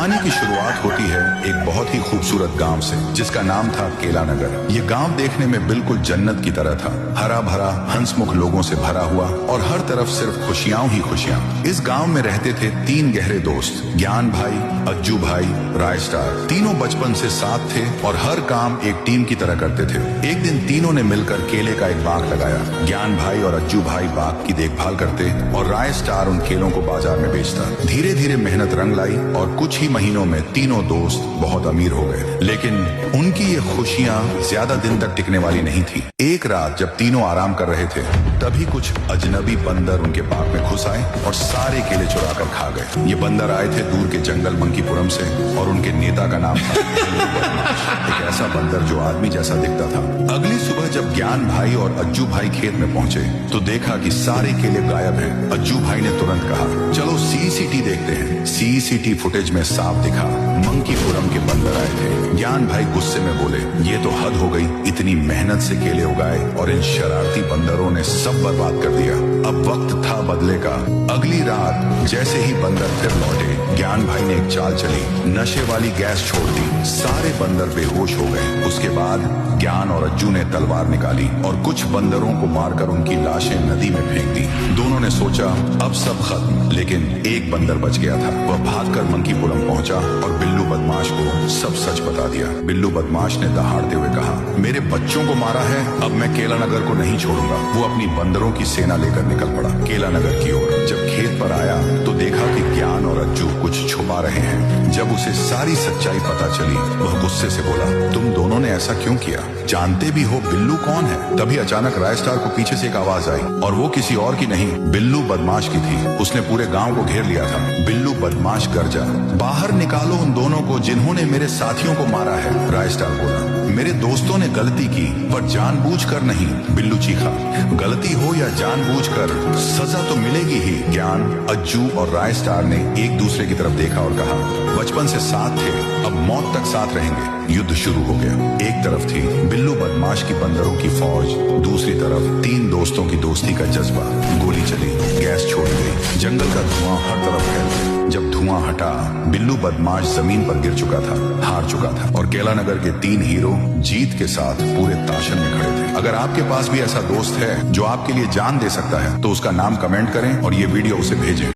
कहानी की शुरुआत होती है एक बहुत ही खूबसूरत गांव से, जिसका नाम था केला नगर। ये गांव देखने में बिल्कुल जन्नत की तरह था, हरा भरा, हंसमुख लोगों से भरा हुआ और हर तरफ सिर्फ खुशियां ही खुशियां। इस गांव में रहते थे 3 गहरे दोस्त, ज्ञान भाई, अज्जू भाई, राय स्टार। तीनों बचपन से साथ थे और हर काम एक टीम की तरह करते थे। एक दिन तीनों ने मिलकर केले का एक बाग लगाया। ज्ञान भाई और अज्जू भाई बाग की देखभाल करते और राय स्टार उन केलों को बाजार में बेचता। धीरे धीरे मेहनत रंग लाई और कुछ ही महीनों में तीनों दोस्त बहुत अमीर हो गए। लेकिन उनकी ये खुशियां ज्यादा दिन तक टिकने वाली नहीं थी। एक रात जब तीनों आराम कर रहे थे, तभी कुछ अजनबी बंदर उनके बाग में घुस आए और सारे केले चुरा कर खा गए। ये बंदर आए थे दूर के जंगल मंकीपुरम से और उनके नेता का नाम था एक ऐसा बंदर जो आदमी जैसा दिखता था। अगली सुबह जब ज्ञान भाई और अज्जू भाई खेत में पहुंचे तो देखा कि सारे केले गायब हैं। अज्जू भाई ने तुरंत कहा, चलो सीसीटी देखते हैं। सीसीटी फुटेज में साफ दिखा मंकीपुरम के बंदर आए थे। ज्ञान भाई गुस्से में बोले, ये तो हद हो गई, इतनी मेहनत से केले उगाए और इन शरारती बंदरों ने सब बर्बाद कर दिया। अब वक्त था बदले का। अगली रात जैसे ही बंदर फिर लौटे, ज्ञान भाई ने एक चाल चली, नशे वाली गैस छोड़ दी। सारे बंदर बेहोश हो गए। उसके बाद ज्ञान और अज्जू ने तलवार निकाली और कुछ बंदरों को मारकर उनकी लाशें नदी में फेंक दी। दोनों ने सोचा अब सब खत्म, लेकिन एक बंदर बच गया था। वह भागकर मंकीपुरम पहुंचा और बिल्लू बदमाश को सब सच बता दिया। बिल्लू बदमाश ने दहाड़ते हुए कहा, मेरे बच्चों को मारा है, अब मैं केला नगर को नहीं छोड़ूंगा। वो अपनी बंदरों की सेना लेकर निकल पड़ा केला नगर की ओर। जब खेत पर आया तो देखा कि ज्ञान और अज्जू कुछ छुपा रहे हैं। जब उसे सारी सच्चाई पता चली, वह गुस्से से बोला, तुम दोनों ने ऐसा क्यों किया? जानते भी हो बिल्लू कौन है? तभी अचानक राय स्टार को पीछे से एक आवाज आई और वो किसी और की नहीं, बिल्लू बदमाश की थी। उसने पूरे गांव को घेर लिया था। बिल्लू बदमाश गरजा, बाहर निकालो उन दोनों को जिन्होंने मेरे साथियों को मारा है। राय स्टार बोला, मेरे दोस्तों ने गलती की पर जानबूझकर नहीं। बिल्लू चीखा, गलती हो या जानबूझकर सजा तो मिलेगी ही। ज्ञान, अज्जू और राय स्टार ने एक दूसरे की तरफ देखा और कहा, बचपन से साथ थे, अब मौत तक साथ रहेंगे। युद्ध शुरू हो गया। एक तरफ थी बिल्लू बदमाश की बंदरों की फौज, दूसरी तरफ 3 दोस्तों की दोस्ती का जज्बा। गोली चली, गैस छोड़ी गई, जंगल का धुआं हर तरफ फैल गया। जब धुआं हटा, बिल्लू बदमाश जमीन पर गिर चुका था, हार चुका था और केला नगर के 3 हीरो जीत के साथ पूरे ताशन में खड़े थे। अगर आपके पास भी ऐसा दोस्त है जो आपके लिए जान दे सकता है, तो उसका नाम कमेंट करें और ये वीडियो उसे भेजें।